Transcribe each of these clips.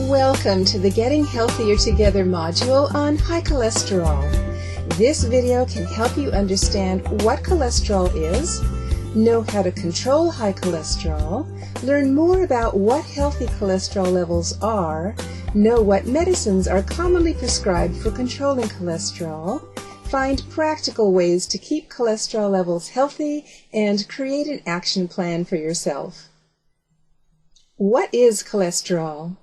Welcome to the Getting Healthier Together module on high cholesterol. This video can help you understand what cholesterol is, know how to control high cholesterol, learn more about what healthy cholesterol levels are, know what medicines are commonly prescribed for controlling cholesterol, find practical ways to keep cholesterol levels healthy, and create an action plan for yourself. What is cholesterol?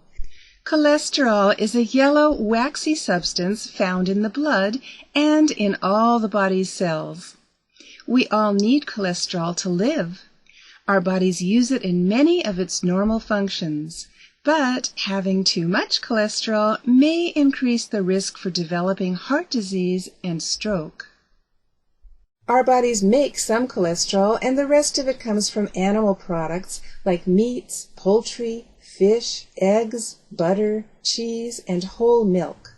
Cholesterol is a yellow, waxy substance found in the blood and in all the body's cells. We all need cholesterol to live. Our bodies use it in many of its normal functions, but having too much cholesterol may increase the risk for developing heart disease and stroke. Our bodies make some cholesterol, and the rest of it comes from animal products like meats, poultry, fish, eggs, butter, cheese, and whole milk.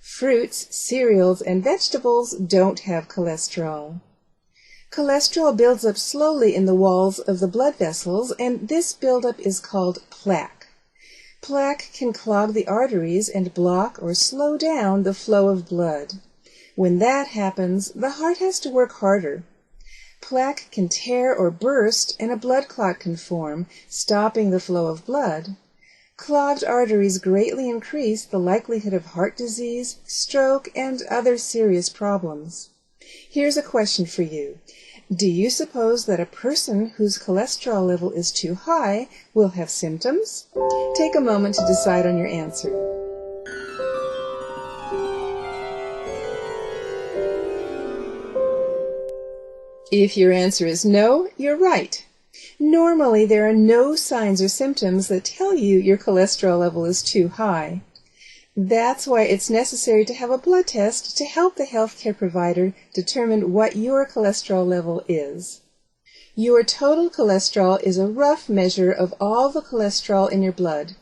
Fruits, cereals, and vegetables don't have cholesterol. Cholesterol builds up slowly in the walls of the blood vessels, and this buildup is called plaque. Plaque can clog the arteries and block or slow down the flow of blood. When that happens, the heart has to work harder. Plaque can tear or burst, and a blood clot can form, stopping the flow of blood. Clogged arteries greatly increase the likelihood of heart disease, stroke, and other serious problems. Here's a question for you. Do you suppose that a person whose cholesterol level is too high will have symptoms? Take a moment to decide on your answer. If your answer is no, you're right. Normally, there are no signs or symptoms that tell you your cholesterol level is too high. That's why it's necessary to have a blood test to help the healthcare provider determine what your cholesterol level is. Your total cholesterol is a rough measure of all the cholesterol in your blood.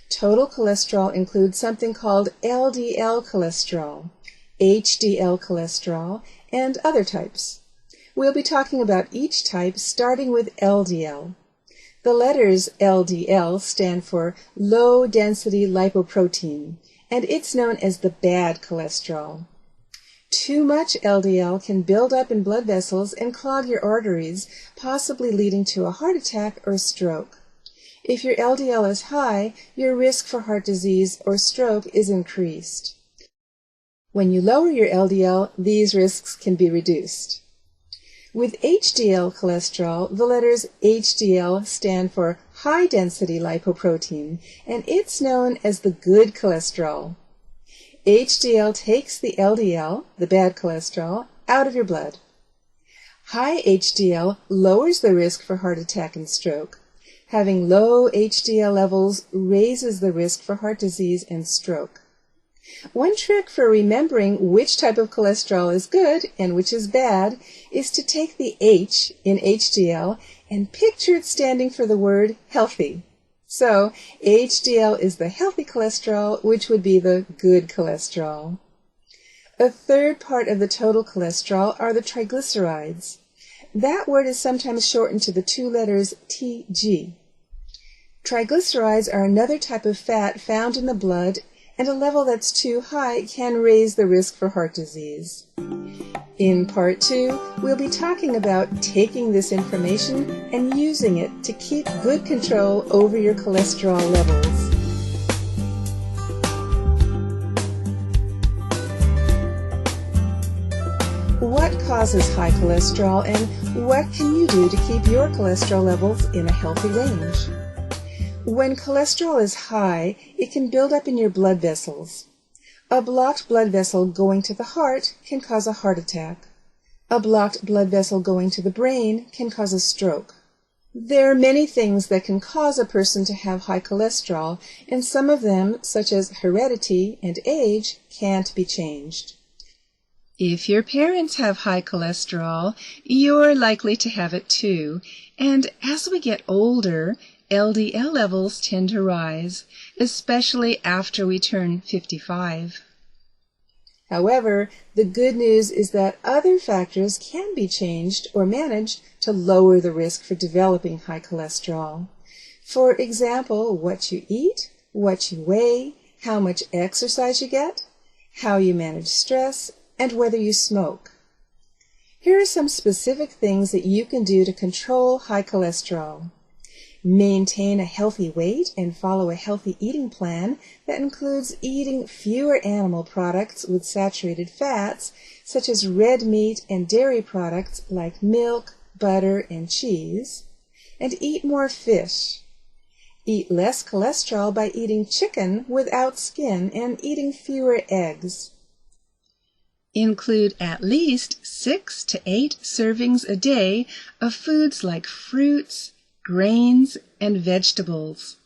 Total cholesterol includes something called LDL cholesterol, HDL cholesterol, and other types. We'll be talking about each type, starting with LDL. The letters LDL stand for low-density lipoprotein, and it's known as the bad cholesterol. Too much LDL can build up in blood vessels and clog your arteries, possibly leading to a heart attack or stroke. If your LDL is high, your risk for heart disease or stroke is increased. When you lower your LDL, these risks can be reduced. With HDL cholesterol, the letters HDL stand for high-density lipoprotein, and it's known as the good cholesterol. HDL takes the LDL, the bad cholesterol, out of your blood. High HDL lowers the risk for heart attack and stroke. Having low HDL levels raises the risk for heart disease and stroke. One trick for remembering which type of cholesterol is good and which is bad is to take the H in HDL and picture it standing for the word healthy. So, HDL is the healthy cholesterol, which would be the good cholesterol. A third part of the total cholesterol are the triglycerides. That word is sometimes shortened to the two letters TG. Triglycerides are another type of fat found in the blood, and a level that's too high can raise the risk for heart disease. In Part 2, we'll be talking about taking this information and using it to keep good control over your cholesterol levels. What causes high cholesterol, and what can you do to keep your cholesterol levels in a healthy range? When cholesterol is high, it can build up in your blood vessels. A blocked blood vessel going to the heart can cause a heart attack. A blocked blood vessel going to the brain can cause a stroke. There are many things that can cause a person to have high cholesterol, and some of them, such as heredity and age, can't be changed. If your parents have high cholesterol, you're likely to have it too, and as we get older, LDL levels tend to rise, especially after we turn 55. However, the good news is that other factors can be changed or managed to lower the risk for developing high cholesterol. For example, what you eat, what you weigh, how much exercise you get, how you manage stress, and whether you smoke. Here are some specific things that you can do to control high cholesterol. Maintain a healthy weight and follow a healthy eating plan that includes eating fewer animal products with saturated fats, such as red meat and dairy products like milk, butter, and cheese, and eat more fish. Eat less cholesterol by eating chicken without skin and eating fewer eggs. Include at least 6 to 8 servings a day of foods like fruits, grains, and vegetables.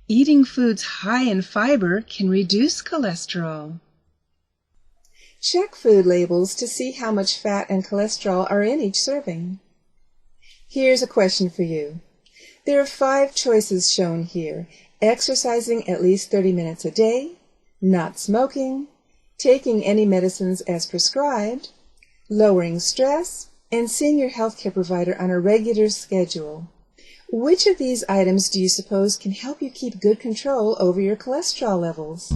Eating foods high in fiber can reduce cholesterol. Check food labels to see how much fat and cholesterol are in each serving. Here's a question for you. There are 5 choices shown here: exercising at least 30 minutes a day, not smoking, taking any medicines as prescribed, lowering stress, and seeing your healthcare provider on a regular schedule. Which of these items do you suppose can help you keep good control over your cholesterol levels?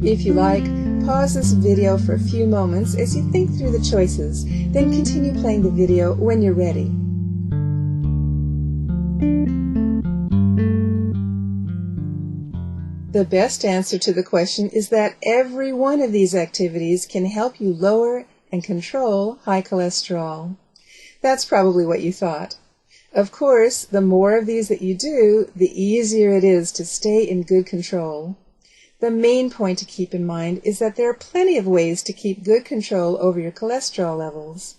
If you like, pause this video for a few moments as you think through the choices, then continue playing the video when you're ready. The best answer to the question is that every one of these activities can help you lower and control high cholesterol. That's probably what you thought. Of course, the more of these that you do, the easier it is to stay in good control. The main point to keep in mind is that there are plenty of ways to keep good control over your cholesterol levels.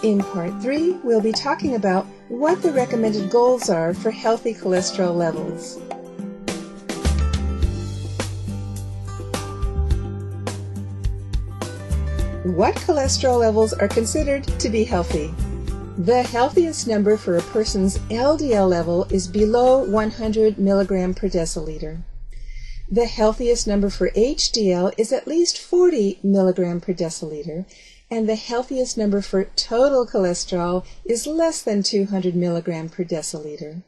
In Part 3, we'll be talking about what the recommended goals are for healthy cholesterol levels. What cholesterol levels are considered to be healthy? The healthiest number for a person's LDL level is below 100 milligram per deciliter. The healthiest number for HDL is at least 40 milligram per deciliter, and the healthiest number for total cholesterol is less than 200 milligram per deciliter.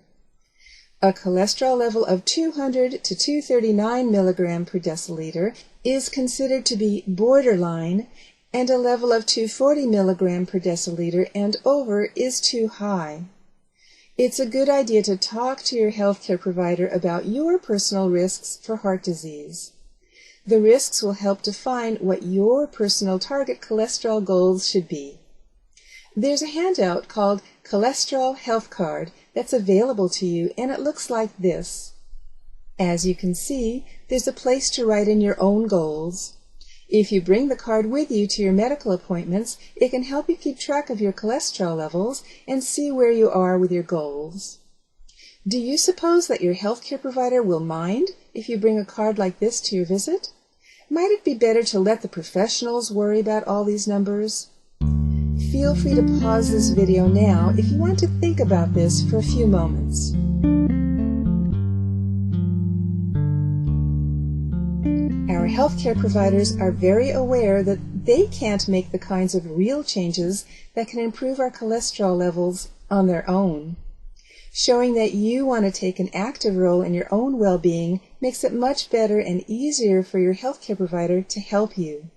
A cholesterol level of 200 to 239 milligram per deciliter is considered to be borderline, and a level of 240 milligram per deciliter and over is too high. It's a good idea to talk to your healthcare provider about your personal risks for heart disease. The risks will help define what your personal target cholesterol goals should be. There's a handout called Cholesterol Health Card that's available to you, and it looks like this. As you can see, there's a place to write in your own goals. If you bring the card with you to your medical appointments, it can help you keep track of your cholesterol levels and see where you are with your goals. Do you suppose that your healthcare provider will mind if you bring a card like this to your visit? Might it be better to let the professionals worry about all these numbers? Feel free to pause this video now if you want to think about this for a few moments. Our healthcare providers are very aware that they can't make the kinds of real changes that can improve our cholesterol levels on their own. Showing that you want to take an active role in your own well-being makes it much better and easier for your healthcare provider to help you.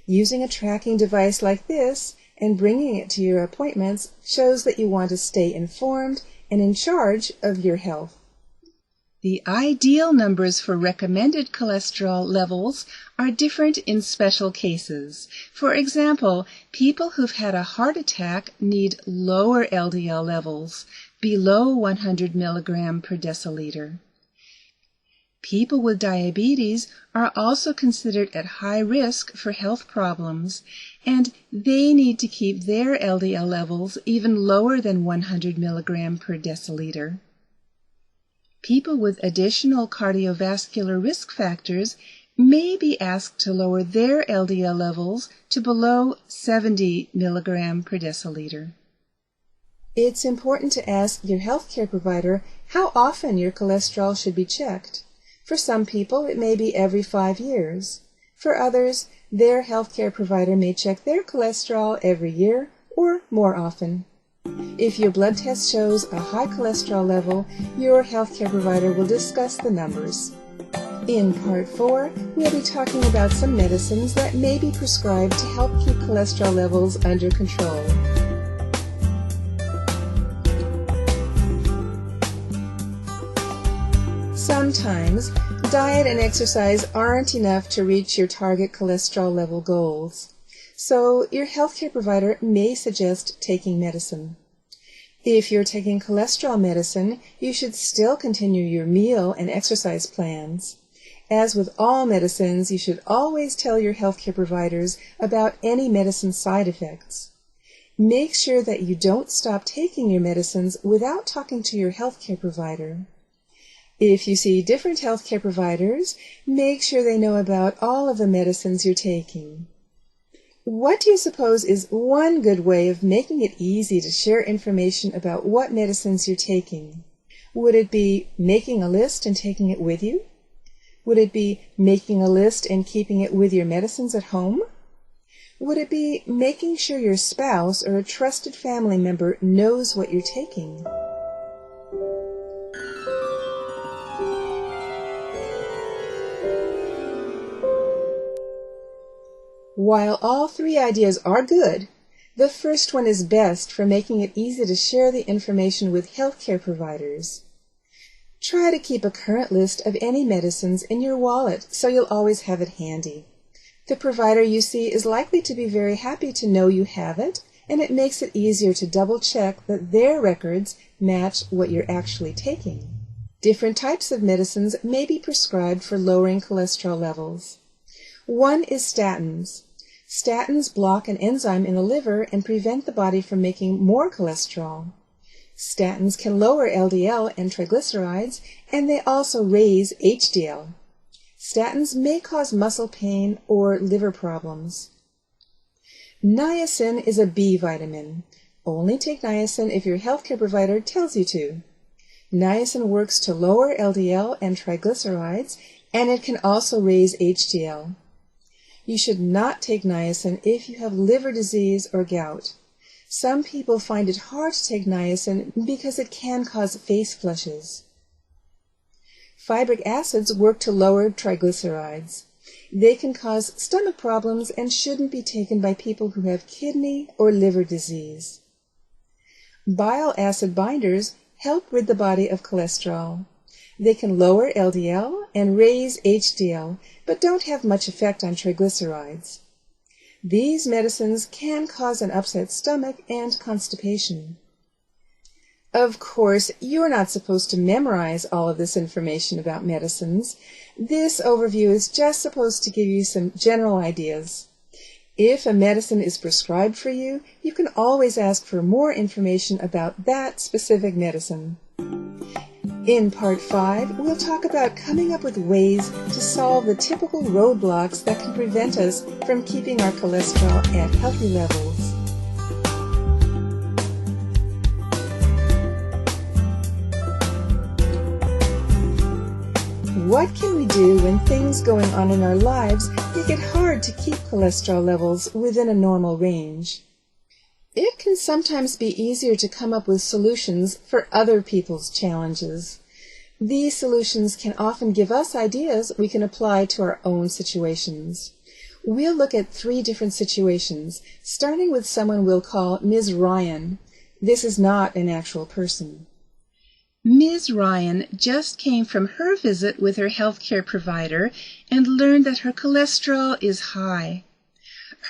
Using a tracking device like this and bringing it to your appointments shows that you want to stay informed and in charge of your health. The ideal numbers for recommended cholesterol levels are different in special cases. For example, people who've had a heart attack need lower LDL levels, below 100 milligram per deciliter. People with diabetes are also considered at high risk for health problems, and they need to keep their LDL levels even lower than 100 milligram per deciliter. People with additional cardiovascular risk factors may be asked to lower their LDL levels to below 70 milligram per deciliter. It's important to ask your healthcare provider how often your cholesterol should be checked. For some people, it may be every 5 years. For others, their healthcare provider may check their cholesterol every year or more often. If your blood test shows a high cholesterol level, your healthcare provider will discuss the numbers. In Part 4, we'll be talking about some medicines that may be prescribed to help keep cholesterol levels under control. Sometimes, diet and exercise aren't enough to reach your target cholesterol level goals. So, your healthcare provider may suggest taking medicine. If you're taking cholesterol medicine, you should still continue your meal and exercise plans. As with all medicines, you should always tell your healthcare providers about any medicine side effects. Make sure that you don't stop taking your medicines without talking to your healthcare provider. If you see different healthcare providers, make sure they know about all of the medicines you're taking. What do you suppose is one good way of making it easy to share information about what medicines you're taking? Would it be making a list and taking it with you? Would it be making a list and keeping it with your medicines at home? Would it be making sure your spouse or a trusted family member knows what you're taking? While all three ideas are good, the first one is best for making it easy to share the information with healthcare providers. Try to keep a current list of any medicines in your wallet so you'll always have it handy. The provider you see is likely to be very happy to know you have it, and it makes it easier to double-check that their records match what you're actually taking. Different types of medicines may be prescribed for lowering cholesterol levels. One is statins. Statins block an enzyme in the liver and prevent the body from making more cholesterol. Statins can lower LDL and triglycerides, and they also raise HDL. Statins may cause muscle pain or liver problems. Niacin is a B vitamin. Only take niacin if your healthcare provider tells you to. Niacin works to lower LDL and triglycerides, and it can also raise HDL. You should not take niacin if you have liver disease or gout. Some people find it hard to take niacin because it can cause face flushes. Fibric acids work to lower triglycerides. They can cause stomach problems and shouldn't be taken by people who have kidney or liver disease. Bile acid binders help rid the body of cholesterol. They can lower LDL and raise HDL, but don't have much effect on triglycerides. These medicines can cause an upset stomach and constipation. Of course, you're not supposed to memorize all of this information about medicines. This overview is just supposed to give you some general ideas. If a medicine is prescribed for you, you can always ask for more information about that specific medicine. In Part 5, we'll talk about coming up with ways to solve the typical roadblocks that can prevent us from keeping our cholesterol at healthy levels. What can we do when things going on in our lives make it hard to keep cholesterol levels within a normal range? It can sometimes be easier to come up with solutions for other people's challenges. These solutions can often give us ideas we can apply to our own situations. We'll look at 3 different situations, starting with someone we'll call Ms. Ryan. This is not an actual person. Ms. Ryan just came from her visit with her healthcare provider and learned that her cholesterol is high.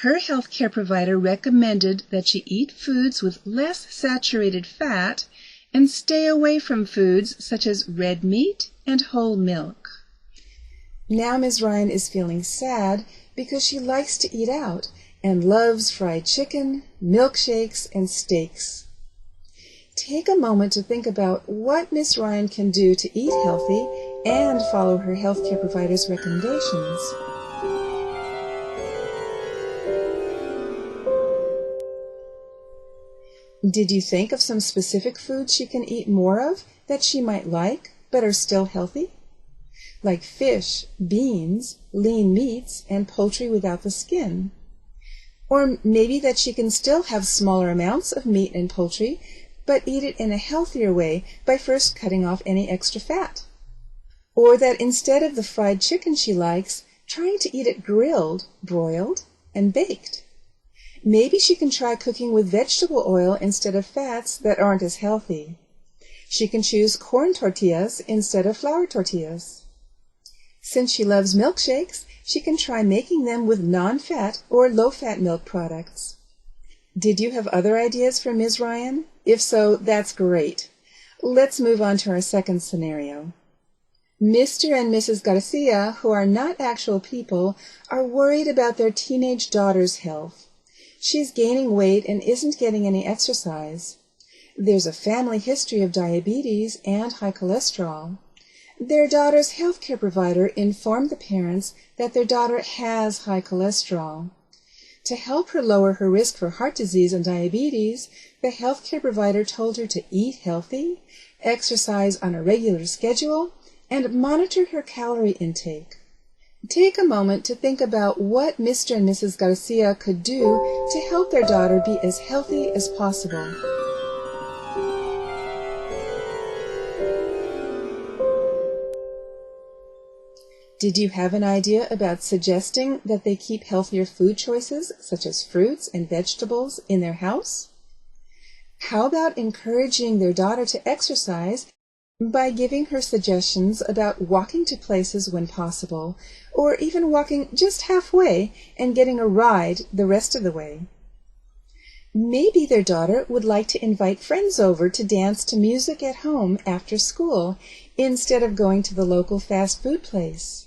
Her healthcare provider recommended that she eat foods with less saturated fat and stay away from foods such as red meat and whole milk. Now Ms. Ryan is feeling sad because she likes to eat out and loves fried chicken, milkshakes, and steaks. Take a moment to think about what Ms. Ryan can do to eat healthy and follow her healthcare provider's recommendations. Did you think of some specific foods she can eat more of that she might like but are still healthy? Like fish, beans, lean meats, and poultry without the skin. Or maybe that she can still have smaller amounts of meat and poultry, but eat it in a healthier way by first cutting off any extra fat. Or that instead of the fried chicken she likes, trying to eat it grilled, broiled, and baked. Maybe she can try cooking with vegetable oil instead of fats that aren't as healthy. She can choose corn tortillas instead of flour tortillas. Since she loves milkshakes, she can try making them with non-fat or low-fat milk products. Did you have other ideas for Ms. Ryan? If so, that's great. Let's move on to our second scenario. Mr. and Mrs. Garcia, who are not actual people, are worried about their teenage daughter's health. She's gaining weight and isn't getting any exercise. There's a family history of diabetes and high cholesterol. Their daughter's healthcare provider informed the parents that their daughter has high cholesterol. To help her lower her risk for heart disease and diabetes, the healthcare provider told her to eat healthy, exercise on a regular schedule, and monitor her calorie intake. Take a moment to think about what Mr. and Mrs. Garcia could do to help their daughter be as healthy as possible. Did you have an idea about suggesting that they keep healthier food choices, such as fruits and vegetables, in their house? How about encouraging their daughter to exercise by giving her suggestions about walking to places when possible, or even walking just halfway and getting a ride the rest of the way? Maybe their daughter would like to invite friends over to dance to music at home after school instead of going to the local fast food place.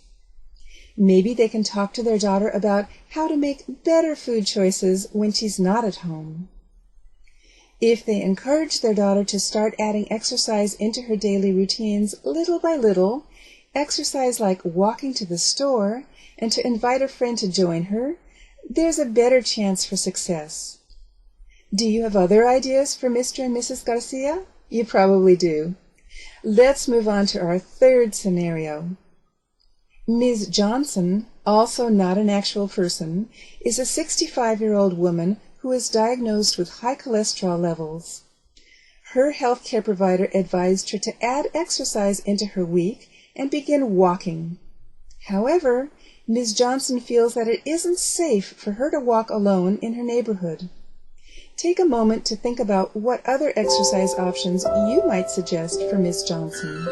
Maybe they can talk to their daughter about how to make better food choices when she's not at home. If they encourage their daughter to start adding exercise into her daily routines little by little, exercise like walking to the store, and to invite a friend to join her, there's a better chance for success. Do you have other ideas for Mr. and Mrs. Garcia? You probably do. Let's move on to our third scenario. Ms. Johnson, also not an actual person, is a 65-year-old woman who is diagnosed with high cholesterol levels. Her healthcare provider advised her to add exercise into her week and begin walking. However, Ms. Johnson feels that it isn't safe for her to walk alone in her neighborhood. Take a moment to think about what other exercise options you might suggest for Ms. Johnson.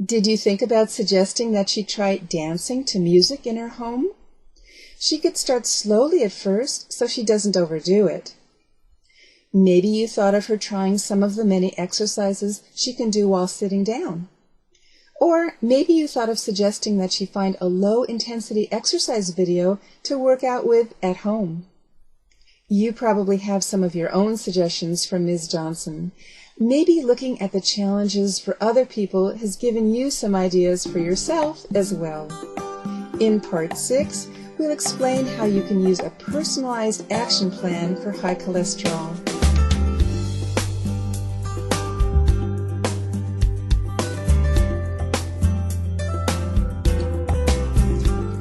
Did you think about suggesting that she try dancing to music in her home? She could start slowly at first so she doesn't overdo it. Maybe you thought of her trying some of the many exercises she can do while sitting down. Or maybe you thought of suggesting that she find a low-intensity exercise video to work out with at home. You probably have some of your own suggestions from Ms. Johnson. Maybe looking at the challenges for other people has given you some ideas for yourself as well. In Part 6, we'll explain how you can use a personalized action plan for high cholesterol.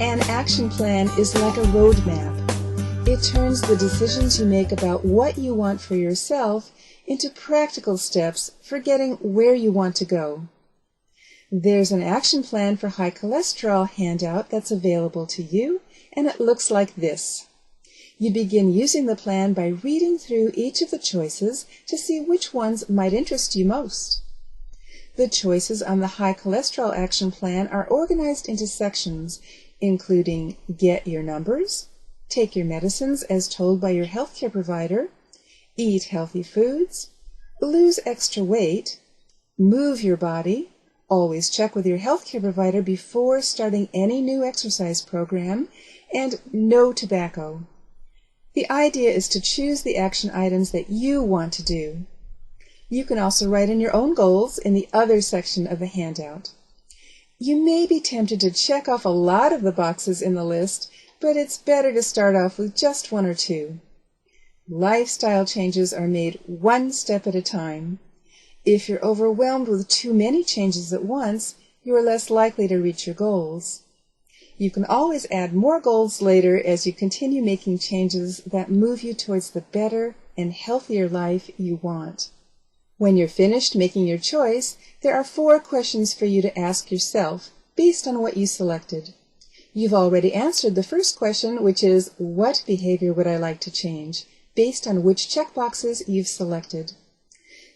An action plan is like a roadmap. It turns the decisions you make about what you want for yourself into practical steps for getting where you want to go. There's an action plan for high cholesterol handout that's available to you, and it looks like this. You begin using the plan by reading through each of the choices to see which ones might interest you most. The choices on the high cholesterol action plan are organized into sections, including get your numbers, take your medicines as told by your healthcare provider, eat healthy foods, lose extra weight, move your body, always check with your healthcare provider before starting any new exercise program, and no tobacco. The idea is to choose the action items that you want to do. You can also write in your own goals in the other section of the handout. You may be tempted to check off a lot of the boxes in the list, but it's better to start off with just one or two. Lifestyle changes are made one step at a time. If you're overwhelmed with too many changes at once, you are less likely to reach your goals. You can always add more goals later as you continue making changes that move you towards the better and healthier life you want. When you're finished making your choice, there are 4 questions for you to ask yourself based on what you selected. You've already answered the first question, which is, what behavior would I like to change, based on which checkboxes you've selected.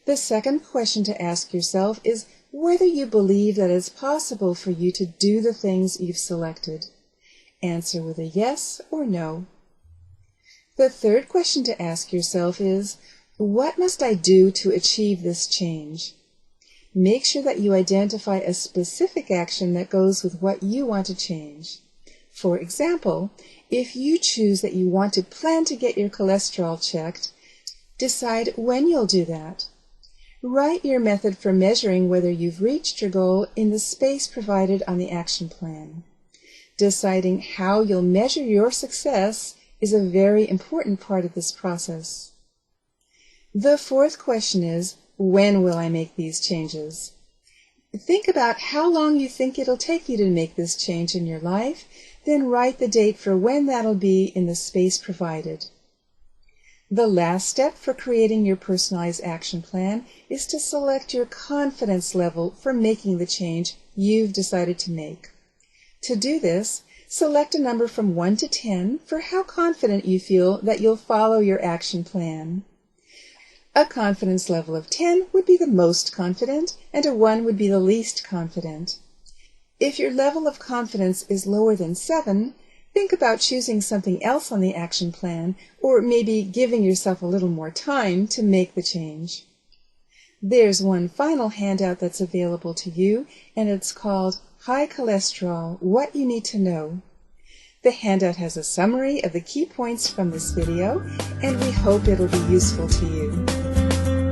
The second question to ask yourself is whether you believe that it's possible for you to do the things you've selected. Answer with a yes or no. The third question to ask yourself is, what must I do to achieve this change? Make sure that you identify a specific action that goes with what you want to change. For example, if you choose that you want to plan to get your cholesterol checked, decide when you'll do that. Write your method for measuring whether you've reached your goal in the space provided on the action plan. Deciding how you'll measure your success is a very important part of this process. The fourth question is, when will I make these changes? Think about how long you think it'll take you to make this change in your life, then write the date for when that'll be in the space provided. The last step for creating your personalized action plan is to select your confidence level for making the change you've decided to make. To do this, select a number from 1 to 10 for how confident you feel that you'll follow your action plan. A confidence level of 10 would be the most confident, and a 1 would be the least confident. If your level of confidence is lower than 7, think about choosing something else on the action plan, or maybe giving yourself a little more time to make the change. There's one final handout that's available to you, and it's called High Cholesterol, What You Need to Know. The handout has a summary of the key points from this video, and we hope it'll be useful to you.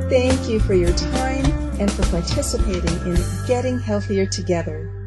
Thank you for your time and for participating in Getting Healthier Together.